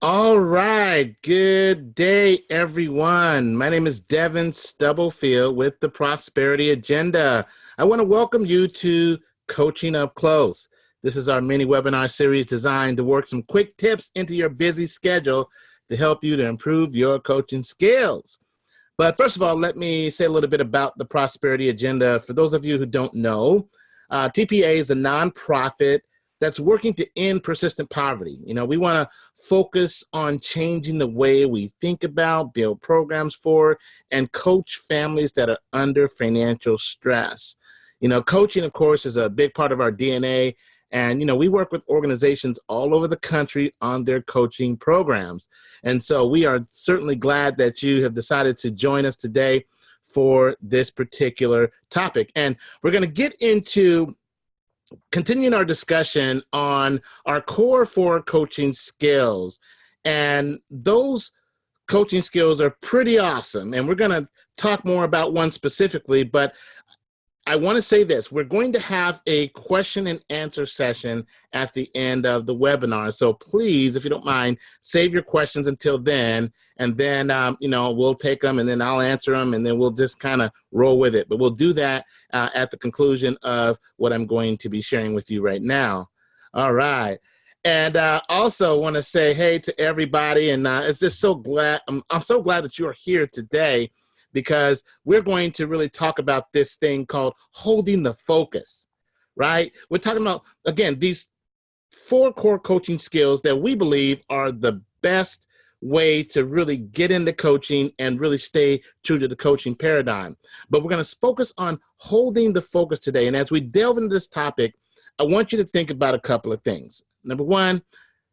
All right. Good day, everyone. My name is Devin Stubblefield with the Prosperity Agenda. I want to welcome you to Coaching Up Close. This is our mini webinar series designed to work some quick tips into your busy schedule to help you to improve your coaching skills. But first of all, let me say a little bit about the Prosperity Agenda. For those of you who don't know, TPA is a nonprofit that's working to end persistent poverty. We want to focus on changing the way we think about, build programs for, and coach families that are under financial stress. Coaching, of course, is a big part of our DNA. And, we work with organizations all over the country on their coaching programs. And so we are certainly glad that you have decided to join us today for this particular topic. And we're going to get into continuing our discussion on our core four coaching skills. And those coaching skills are pretty awesome. And we're going to talk more about one specifically, but I want to say this. We're going to have a question and answer session at the end of the webinar. So please, if you don't mind, save your questions until then. And then, we'll take them and then I'll answer them and then we'll just kind of roll with it. But we'll do that at the conclusion of what I'm going to be sharing with you right now. All right. And also want to say hey to everybody. And it's just so glad. I'm so glad that you are here today, because we're going to really talk about this thing called holding the focus, right? We're talking about, again, these four core coaching skills that we believe are the best way to really get into coaching and really stay true to the coaching paradigm. But we're going to focus on holding the focus today. And as we delve into this topic, I want you to think about a couple of things. Number one,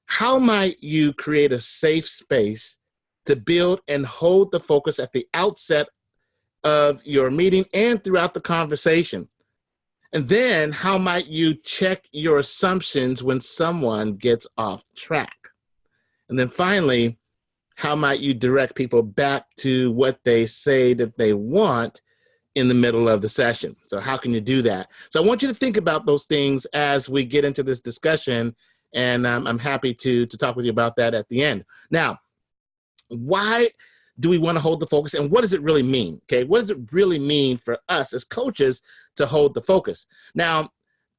how might you create a safe space to build and hold the focus at the outset of your meeting and throughout the conversation? And then how might you check your assumptions when someone gets off track? And then finally, how might you direct people back to what they say that they want in the middle of the session? So how can you do that? So I want you to think about those things as we get into this discussion, and I'm happy to talk with you about that at the end. Now, why do we want to hold the focus, and what does it really mean? Okay, what does it really mean for us as coaches to hold the focus? Now,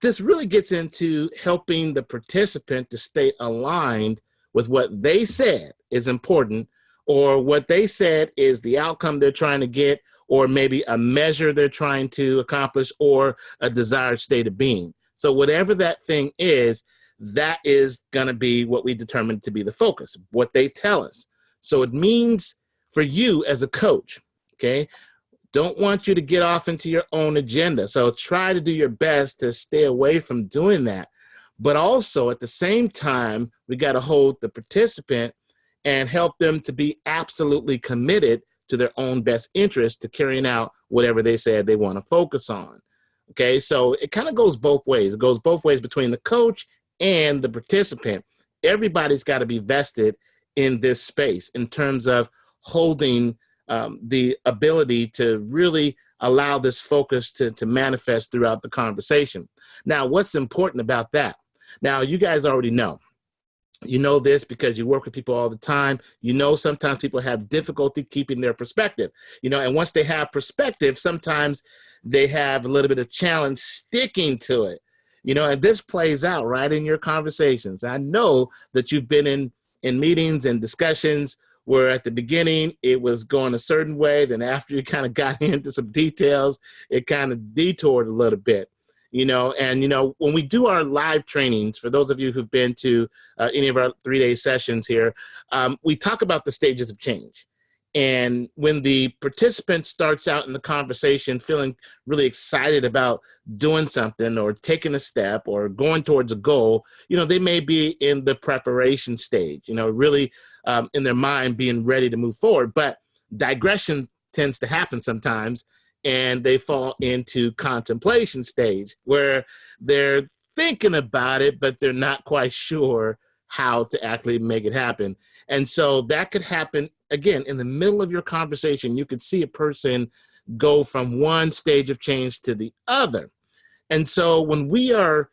this really gets into helping the participant to stay aligned with what they said is important, or what they said is the outcome they're trying to get, or maybe a measure they're trying to accomplish, or a desired state of being. So whatever that thing is, that is going to be what we determine to be the focus, what they tell us. So it means for you as a coach, okay, don't want you to get off into your own agenda. So try to do your best to stay away from doing that. But also at the same time, we got to hold the participant and help them to be absolutely committed to their own best interest to carrying out whatever they said they want to focus on. Okay, so it kind of goes both ways. It goes both ways between the coach and the participant. Everybody's got to be vested in this space in terms of holding the ability to really allow this focus to manifest throughout the conversation. Now, what's important about that? Now, you guys already know. You know this because you work with people all the time. You know sometimes people have difficulty keeping their perspective. And once they have perspective, sometimes they have a little bit of challenge sticking to it. And this plays out right in your conversations. I know that you've been in meetings and discussions where at the beginning it was going a certain way. Then after you kind of got into some details, it kind of detoured a little bit, and when we do our live trainings, for those of you who've been to any of our 3-day sessions here, we talk about the stages of change. And when the participant starts out in the conversation feeling really excited about doing something or taking a step or going towards a goal, they may be in the preparation stage, really in their mind being ready to move forward. But digression tends to happen sometimes, and they fall into contemplation stage where they're thinking about it, but they're not quite sure how to actually make it happen. And so that could happen, again, in the middle of your conversation. You could see a person go from one stage of change to the other. And so when we are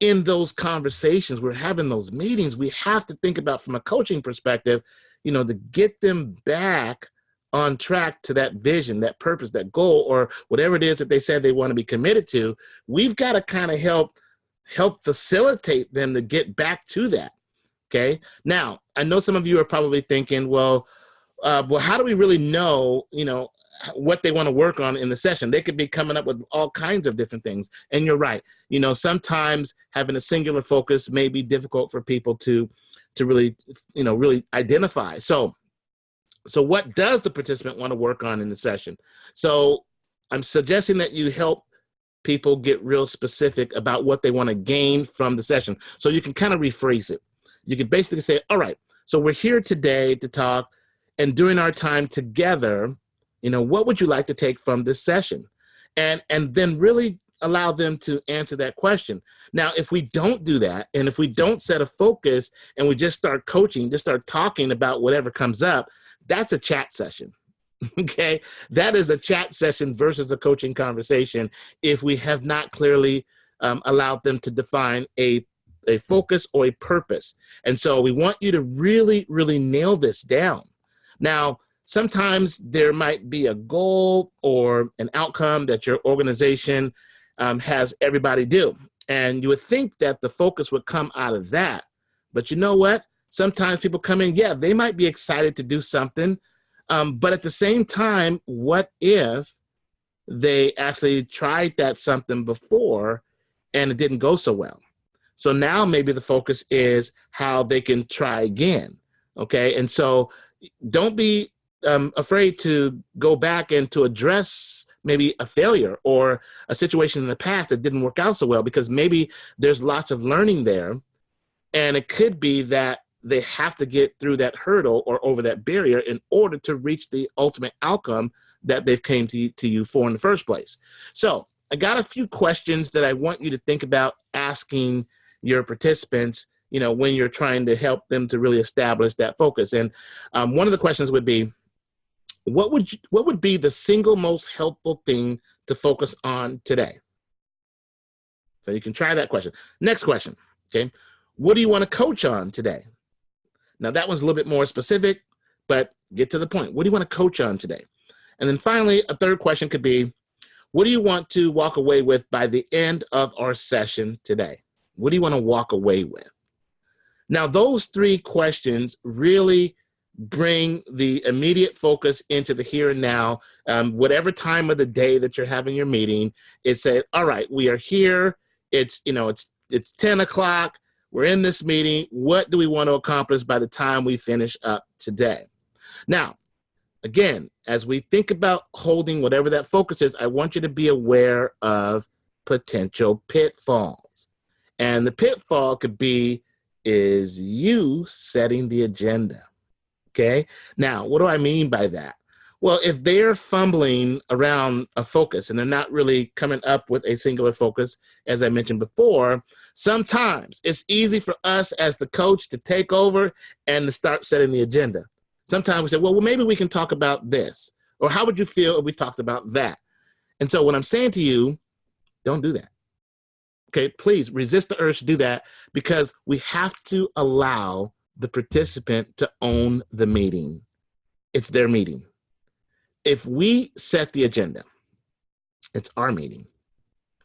in those conversations, we're having those meetings, we have to think about from a coaching perspective, to get them back on track to that vision, that purpose, that goal, or whatever it is that they said they want to be committed to. We've got to kind of help facilitate them to get back to that. Okay. Now, I know some of you are probably thinking, well, how do we really know, what they want to work on in the session? They could be coming up with all kinds of different things. And you're right. Sometimes having a singular focus may be difficult for people to really, really identify. So what does the participant want to work on in the session? So I'm suggesting that you help people get real specific about what they want to gain from the session. So you can kind of rephrase it. You can basically say, all right, so we're here today to talk, and during our time together, what would you like to take from this session? And then really allow them to answer that question. Now, if we don't do that, and if we don't set a focus and we just start coaching, just start talking about whatever comes up, that's a chat session. Okay, that is a chat session versus a coaching conversation if we have not clearly allowed them to define a focus or a purpose. And so we want you to really, really nail this down. Now, sometimes there might be a goal or an outcome that your organization has everybody do. And you would think that the focus would come out of that. But you know what? Sometimes people come in, yeah, they might be excited to do something. But at the same time, what if they actually tried that something before and it didn't go so well? So now maybe the focus is how they can try again. Okay. And so don't be afraid to go back and to address maybe a failure or a situation in the past that didn't work out so well, because maybe there's lots of learning there. And it could be that they have to get through that hurdle or over that barrier in order to reach the ultimate outcome that they've came to you for in the first place. So I got a few questions that I want you to think about asking your participants, when you're trying to help them to really establish that focus. And one of the questions would be, what would be the single most helpful thing to focus on today? So you can try that question. Next question, okay? What do you want to coach on today? Now that one's a little bit more specific, but get to the point. What do you want to coach on today? And then finally, a third question could be, what do you want to walk away with by the end of our session today? What do you want to walk away with? Now, those three questions really bring the immediate focus into the here and now. Whatever time of the day that you're having your meeting, it said, all right, we are here. It's 10 o'clock. We're in this meeting. What do we want to accomplish by the time we finish up today? Now, again, as we think about holding whatever that focus is, I want you to be aware of potential pitfalls. And the pitfall could be, is you setting the agenda. Okay. Now, what do I mean by that? Well, if they're fumbling around a focus and they're not really coming up with a singular focus, as I mentioned before, sometimes it's easy for us as the coach to take over and to start setting the agenda. Sometimes we say, well, maybe we can talk about this, or how would you feel if we talked about that? And so what I'm saying to you, don't do that. Okay, please resist the urge to do that, because we have to allow the participant to own the meeting. It's their meeting. If we set the agenda, it's our meeting.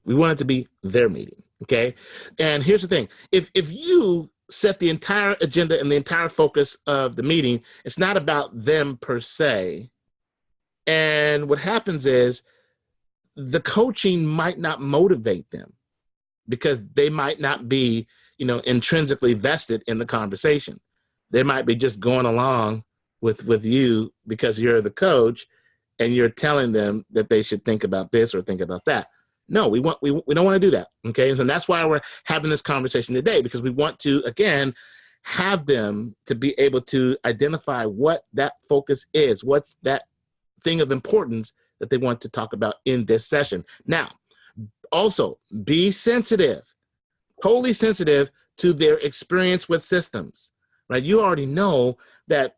We want it to be their meeting, okay? And here's the thing. If you set the entire agenda and the entire focus of the meeting, it's not about them per se. And what happens is the coaching might not motivate them, because they might not be, intrinsically vested in the conversation. They might be just going along with you because you're the coach and you're telling them that they should think about this or think about that. No, we don't want to do that. Okay. And that's why we're having this conversation today, because we want to, again, have them to be able to identify what that focus is, what's that thing of importance that they want to talk about in this session. Now, also, be sensitive, totally sensitive to their experience with systems, right? You already know that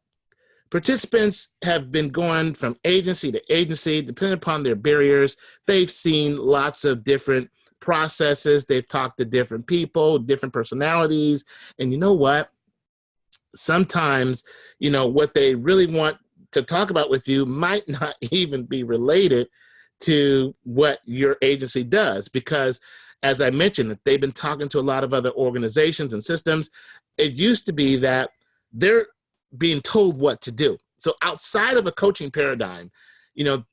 participants have been going from agency to agency, depending upon their barriers. They've seen lots of different processes. They've talked to different people, different personalities. And you know what? Sometimes, what they really want to talk about with you might not even be related to what your agency does, because as I mentioned, they've been talking to a lot of other organizations and systems. It used to be that they're being told what to do. So outside of a coaching paradigm,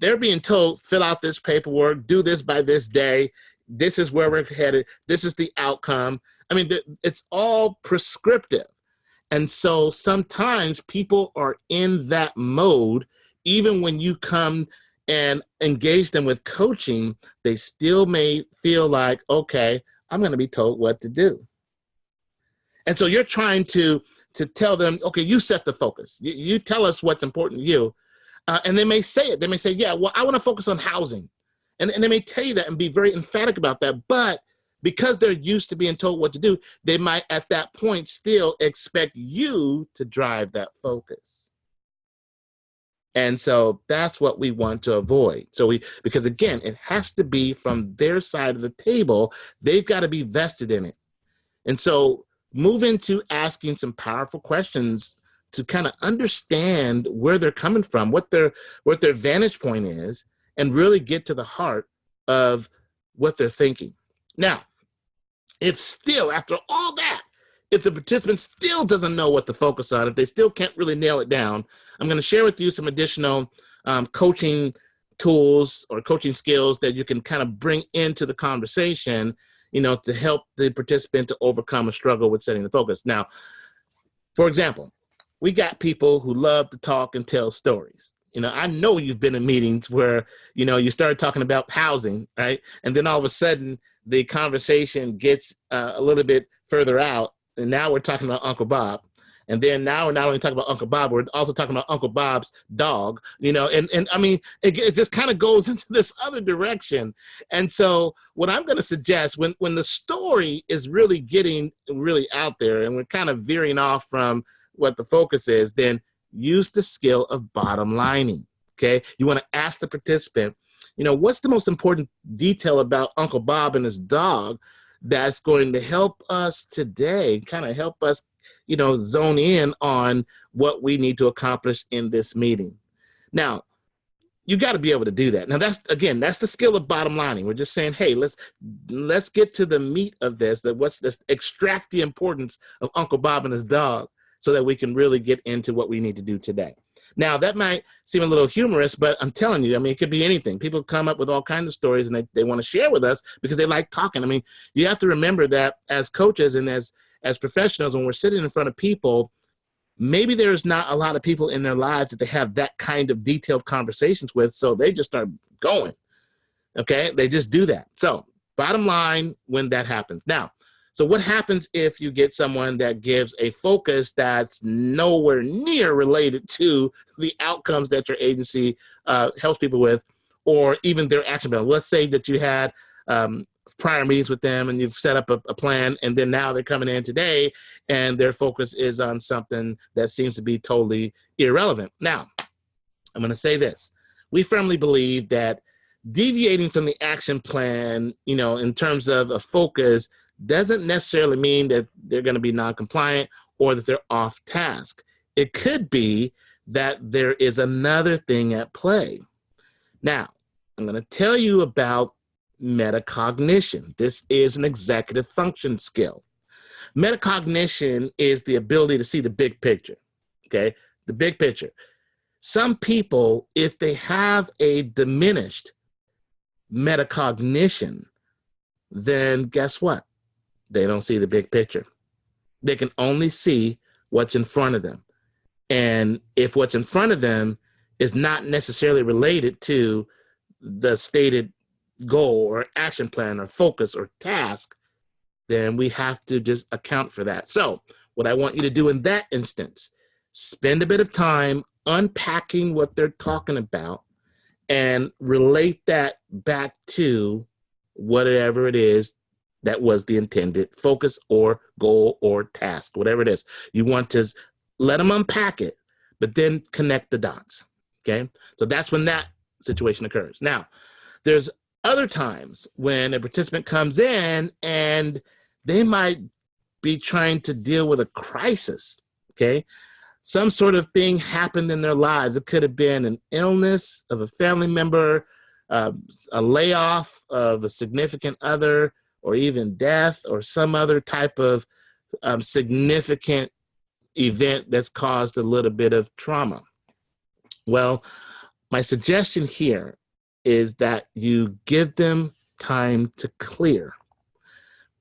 they're being told, fill out this paperwork, do this by this day. This is where we're headed. This is the outcome. I mean, it's all prescriptive. And so sometimes people are in that mode. Even when you come and engage them with coaching, they still may feel like, okay, I'm going to be told what to do. And so you're trying to tell them, okay, you set the focus. You tell us what's important to you. And they may say it. They may say, yeah, well, I want to focus on housing. And they may tell you that and be very emphatic about that. But because they're used to being told what to do, they might at that point still expect you to drive that focus. And so that's what we want to avoid. Because again, it has to be from their side of the table. They've got to be vested in it. And so move into asking some powerful questions to kind of understand where they're coming from, what their vantage point is, and really get to the heart of what they're thinking. Now, if still, after all that, if the participant still doesn't know what to focus on, if they still can't really nail it down, I'm going to share with you some additional coaching tools or coaching skills that you can kind of bring into the conversation, to help the participant to overcome a struggle with setting the focus. Now, for example, we got people who love to talk and tell stories. I know you've been in meetings where, you started talking about housing, right? And then all of a sudden the conversation gets a little bit further out. And now we're talking about Uncle Bob. And then now we're not only talking about Uncle Bob, we're also talking about Uncle Bob's dog, and I mean, it just kind of goes into this other direction. And so what I'm going to suggest when the story is really getting really out there and we're kind of veering off from what the focus is, then use the skill of bottom lining. Okay. You want to ask the participant, what's the most important detail about Uncle Bob and his dog that's going to help us today, kind of help us, zone in on what we need to accomplish in this meeting. Now, you got to be able to do that. Now, that's the skill of bottom lining. We're just saying, hey, let's get to the meat of this, let's extract the importance of Uncle Bob and his dog so that we can really get into what we need to do today. Now, that might seem a little humorous, but I'm telling you, I mean, it could be anything. People come up with all kinds of stories and they want to share with us because they like talking. I mean, you have to remember that as coaches and as professionals, when we're sitting in front of people, maybe there's not a lot of people in their lives that they have that kind of detailed conversations with, so they just start going, okay? They just do that. So bottom line when that happens. Now, so what happens if you get someone that gives a focus that's nowhere near related to the outcomes that your agency helps people with, or even their action plan? Let's say that you had prior meetings with them and you've set up a plan, and then now they're coming in today and their focus is on something that seems to be totally irrelevant. Now, I'm going to say this. We firmly believe that deviating from the action plan, in terms of a focus, doesn't necessarily mean that they're going to be non-compliant or that they're off task. It could be that there is another thing at play. Now, I'm going to tell you about metacognition. This is an executive function skill. Metacognition is the ability to see the big picture, okay? The big picture. Some people, if they have a diminished metacognition, then guess what? They don't see the big picture. They can only see what's in front of them. And if what's in front of them is not necessarily related to the stated goal or action plan or focus or task, then we have to just account for that. So what I want you to do in that instance, spend a bit of time unpacking what they're talking about and relate that back to whatever it is that was the intended focus or goal or task, whatever it is. You want to let them unpack it, but then connect the dots, okay? So that's when that situation occurs. Now, there's other times when a participant comes in and they might be trying to deal with a crisis, okay? Some sort of thing happened in their lives. It could have been an illness of a family member, a layoff of a significant other, or even death, or some other type of significant event that's caused a little bit of trauma. Well, my suggestion here is that you give them time to clear.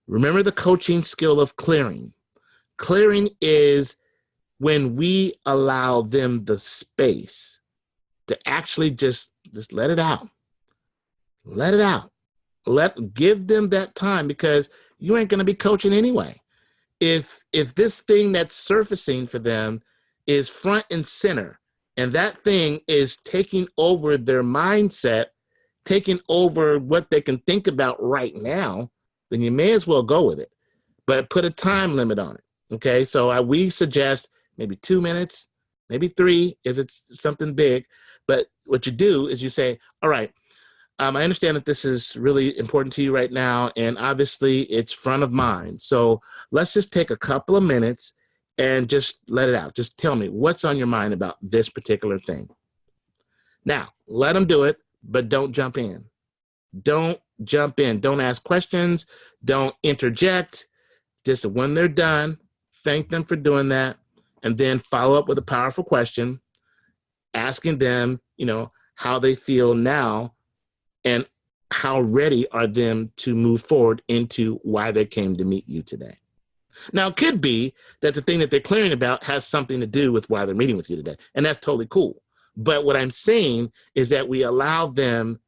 Remember the coaching skill of clearing. Clearing is when we allow them the space to actually just let it out. Let it out. Give them that time, because you ain't going to be coaching anyway. If this thing that's surfacing for them is front and center, and that thing is taking over their mindset, taking over what they can think about right now, then you may as well go with it. But put a time limit on it. Okay, so we suggest maybe 2 minutes, maybe 3 if it's something big. But what you do is you say, all right, I understand that this is really important to you right now, and obviously it's front of mind. So let's just take a couple of minutes and just let it out. Just tell me what's on your mind about this particular thing. Now, let them do it, but don't jump in. Don't jump in. Don't ask questions. Don't interject. Just when they're done, thank them for doing that, and then follow up with a powerful question, asking them, how they feel now and how ready are them to move forward into why they came to meet you today. Now, it could be that the thing that they're clearing about has something to do with why they're meeting with you today, and that's totally cool. But what I'm saying is that we allow them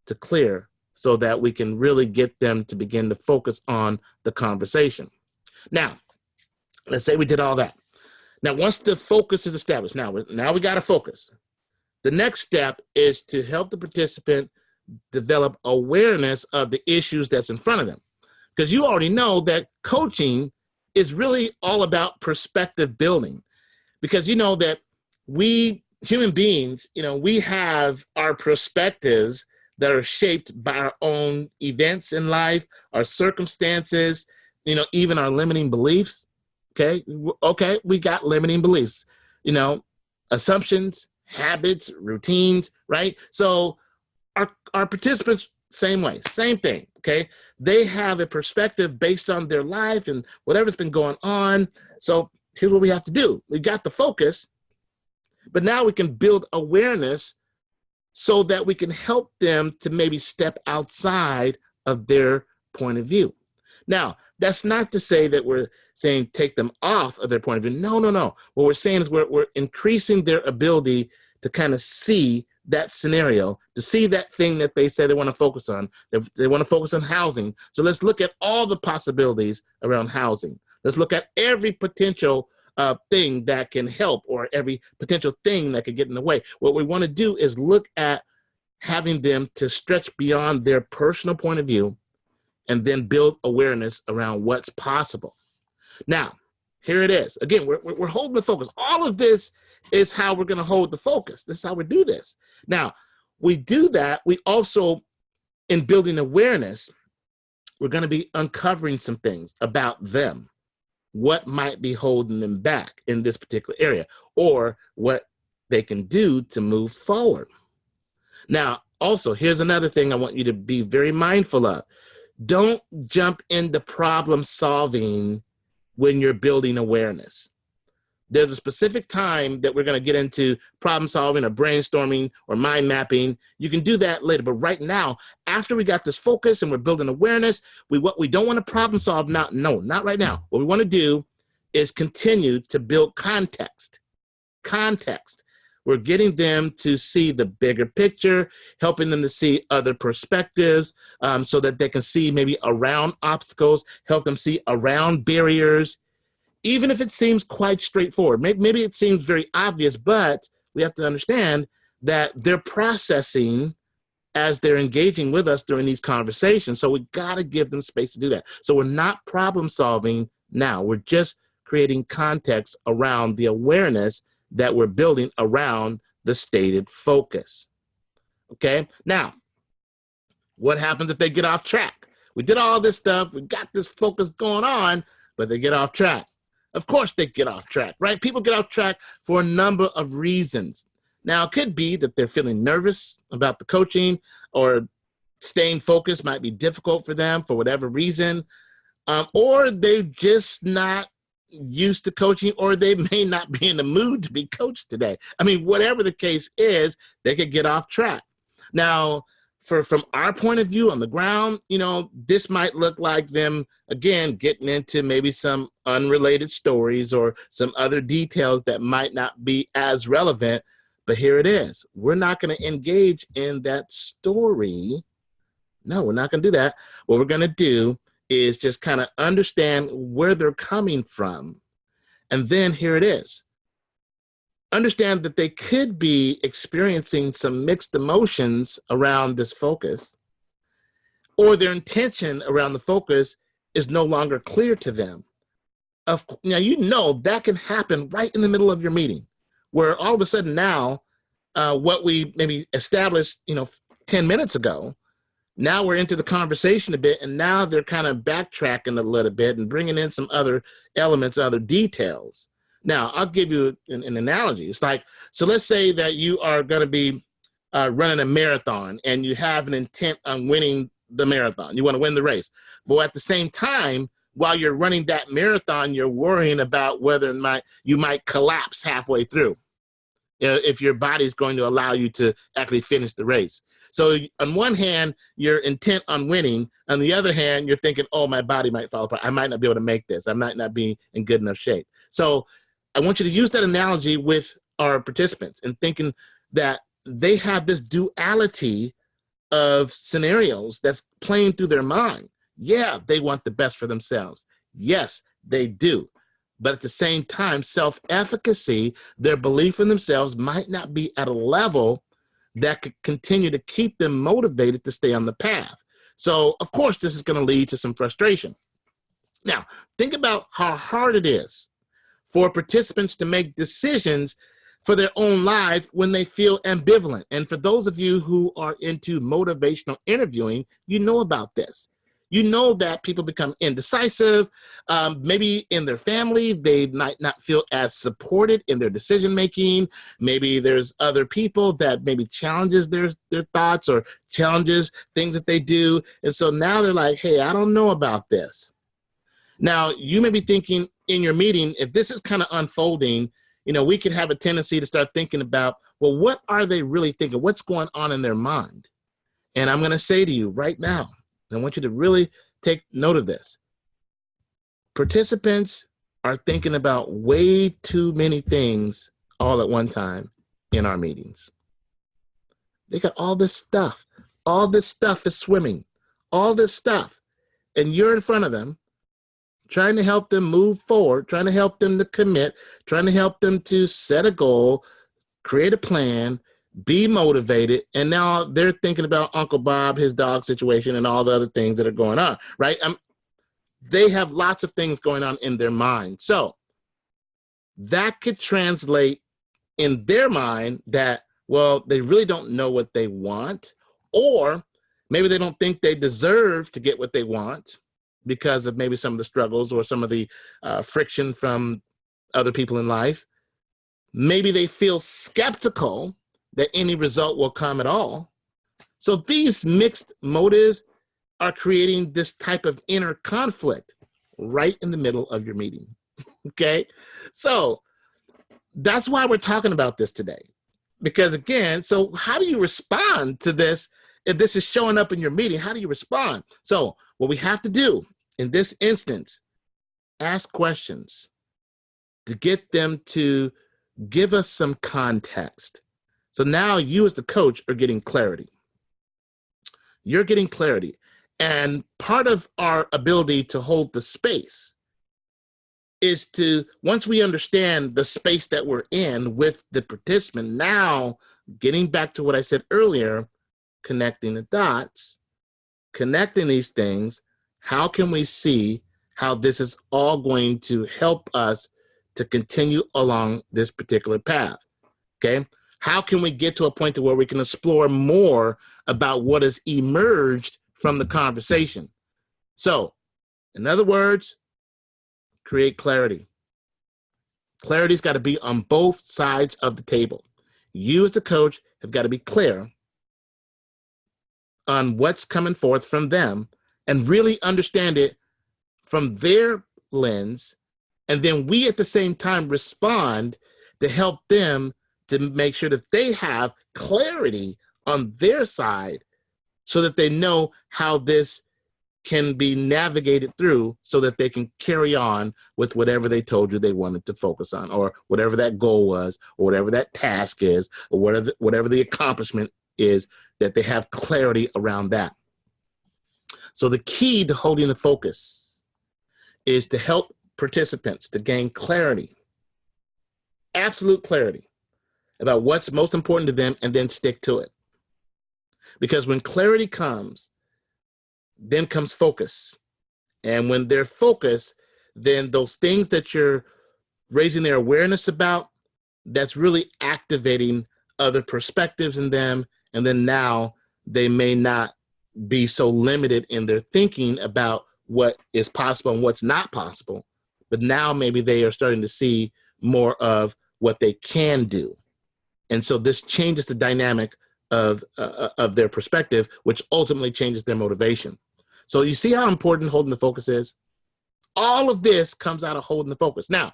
to clear so that we can really get them to begin to focus on the conversation. Now, let's say we did all that. Now, once the focus is established, now we got to focus. The next step is to help the participant develop awareness of the issues that's in front of them. Because you already know that coaching is really all about perspective building. Because you know that we human beings, we have our perspectives that are shaped by our own events in life, our circumstances, even our limiting beliefs. Okay, we got limiting beliefs, assumptions, habits, routines, right? So our participants, same way, same thing, okay? They have a perspective based on their life and whatever's been going on. So here's what we have to do. We got the focus, but now we can build awareness so that we can help them to maybe step outside of their point of view. Now, that's not to say that we're saying take them off of their point of view. No. What we're saying is we're increasing their ability to kind of see that scenario, to see that thing that they say they want to focus on. They want to focus on housing. So let's look at all the possibilities around housing. Let's look at every potential thing that can help, or every potential thing that could get in the way. What we want to do is look at having them to stretch beyond their personal point of view and then build awareness around what's possible. Now, here it is. Again, we're holding the focus. All of this is how we're going to hold the focus. This is how we do this. Now, we do that. We also, in building awareness, we're going to be uncovering some things about them. What might be holding them back in this particular area, or what they can do to move forward. Now, also, here's another thing I want you to be very mindful of. Don't jump into problem solving when you're building awareness. There's a specific time that we're going to get into problem solving or brainstorming or mind mapping. You can do that later. But right now, after we got this focus and we're building awareness, what we don't want to problem solve now. No, not right now. What we want to do is continue to build context. Context. We're getting them to see the bigger picture, helping them to see other perspectives so that they can see maybe around obstacles, help them see around barriers, even if it seems quite straightforward. Maybe it seems very obvious, but we have to understand that they're processing as they're engaging with us during these conversations. So we got to give them space to do that. So we're not problem solving now. We're just creating context around the awareness that we're building around the stated focus. Okay? Now, What happens if they get off track? We did all this stuff. We got this focus going on, but they get off track. Of course they get off track, right? People get off track for a number of reasons. Now, it could be that they're feeling nervous about the coaching, or staying focused might be difficult for them for whatever reason, or they're just not used to coaching, or they may not be in the mood to be coached today. I mean, whatever the case is, they could get off track. Now, from our point of view on the ground, this might look like them, again, getting into maybe some unrelated stories or some other details that might not be as relevant. But here it is. We're not going to engage in that story. No, we're not going to do that. What we're going to do is just kind of understand where they're coming from. And then here it is. Understand that they could be experiencing some mixed emotions around this focus, or their intention around the focus is no longer clear to them. Now, that can happen right in the middle of your meeting, where all of a sudden now, what we maybe established, 10 minutes ago, now we're into the conversation a bit, and now they're kind of backtracking a little bit and bringing in some other elements, other details. Now, I'll give you an analogy. It's like, so let's say that you are going to be running a marathon, and you have an intent on winning the marathon. You want to win the race. But at the same time, while you're running that marathon, you're worrying about whether you might collapse halfway through, if your body's going to allow you to actually finish the race. So on one hand, you're intent on winning. On the other hand, you're thinking, oh, my body might fall apart. I might not be able to make this. I might not be in good enough shape. So I want you to use that analogy with our participants, and thinking that they have this duality of scenarios that's playing through their mind. Yeah, they want the best for themselves. Yes, they do. But at the same time, self-efficacy, their belief in themselves, might not be at a level that could continue to keep them motivated to stay on the path. So, of course, this is going to lead to some frustration. Now, think about how hard it is for participants to make decisions for their own life when they feel ambivalent. And for those of you who are into motivational interviewing, you know about this. You know that people become indecisive. Maybe in their family, they might not feel as supported in their decision-making. Maybe there's other people that maybe challenges their thoughts, or challenges things that they do. And so now they're like, hey, I don't know about this. Now, you may be thinking in your meeting, if this is kind of unfolding, we could have a tendency to start thinking about, well, what are they really thinking? What's going on in their mind? And I'm going to say to you right now, I want you to really take note of this. Participants are thinking about way too many things all at one time in our meetings. They got all this stuff. All this stuff is swimming. All this stuff. And you're in front of them, trying to help them move forward, trying to help them to commit, trying to help them to set a goal, create a plan, be motivated, and now they're thinking about Uncle Bob, his dog situation, and all the other things that are going on, right? They have lots of things going on in their mind. So that could translate in their mind that, well, they really don't know what they want, or maybe they don't think they deserve to get what they want because of maybe some of the struggles or some of the friction from other people in life. Maybe they feel skeptical that any result will come at all. So these mixed motives are creating this type of inner conflict right in the middle of your meeting, okay? So that's why we're talking about this today. Because again, so how do you respond to this? If this is showing up in your meeting, how do you respond? So what we have to do in this instance, ask questions to get them to give us some context. So now you as the coach are getting clarity. You're getting clarity. And part of our ability to hold the space is to, once we understand the space that we're in with the participant, now getting back to what I said earlier, connecting the dots, connecting these things, how can we see how this is all going to help us to continue along this particular path? Okay. How can we get to a point to where we can explore more about what has emerged from the conversation? So, in other words, create clarity. Clarity's got to be on both sides of the table. You as the coach have got to be clear on what's coming forth from them and really understand it from their lens. And then we at the same time respond to help them to make sure that they have clarity on their side so that they know how this can be navigated through so that they can carry on with whatever they told you they wanted to focus on, or whatever that goal was, or whatever that task is, or whatever the accomplishment is, that they have clarity around that. So the key to holding the focus is to help participants to gain clarity, absolute clarity about what's most important to them, and then stick to it. Because when clarity comes, then comes focus. And when they're focused, then those things that you're raising their awareness about, that's really activating other perspectives in them. And then now they may not be so limited in their thinking about what is possible and what's not possible. But now maybe they are starting to see more of what they can do. And so this changes the dynamic of their perspective, which ultimately changes their motivation. So you see how important holding the focus is? All of this comes out of holding the focus. Now,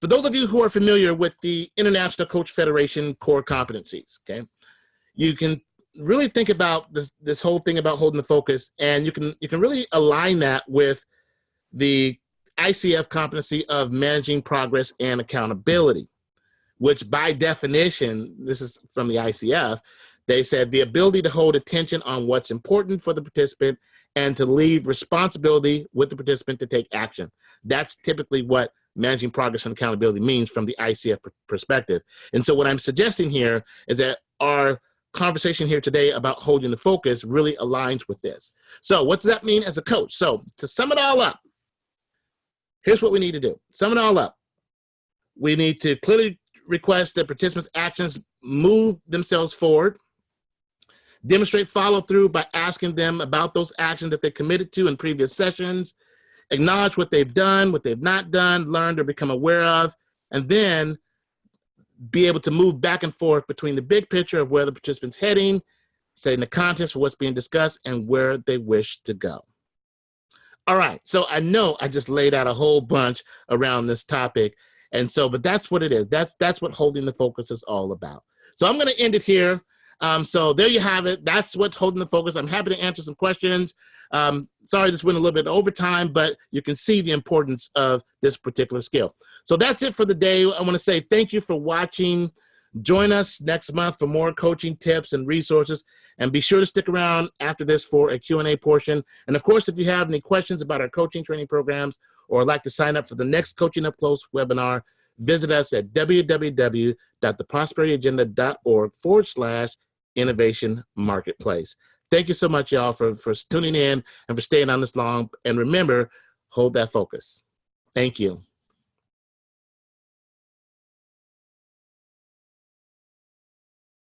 for those of you who are familiar with the International Coach Federation core competencies, okay, you can really think about this whole thing about holding the focus, and you can really align that with the ICF competency of managing progress and accountability, which by definition, this is from the ICF, they said the ability to hold attention on what's important for the participant and to leave responsibility with the participant to take action. That's typically what managing progress and accountability means from the ICF perspective. And so what I'm suggesting here is that our conversation here today about holding the focus really aligns with this. So what does that mean as a coach? So to sum it all up, here's what we need to do. Sum it all up. We need to clearly request that participants' actions move themselves forward. Demonstrate follow-through by asking them about those actions that they committed to in previous sessions. Acknowledge what they've done, what they've not done, learned or become aware of, and then be able to move back and forth between the big picture of where the participant's heading, setting the context for what's being discussed, and where they wish to go. All right, so I know I just laid out a whole bunch around this topic, and so, but that's what it is. That's what holding the focus is all about. So I'm going to end it here. So there you have it. That's what's holding the focus. I'm happy to answer some questions. Sorry, this went a little bit over time, but you can see the importance of this particular skill. So that's it for the day. I want to say thank you for watching. Join us next month for more coaching tips and resources, and be sure to stick around after this for a Q&A portion. And of course, if you have any questions about our coaching training programs or like to sign up for the next Coaching Up Close webinar, visit us at www.theprosperityagenda.org/innovation marketplace. Thank you so much, y'all, for tuning in and for staying on this long. And remember, hold that focus. Thank you.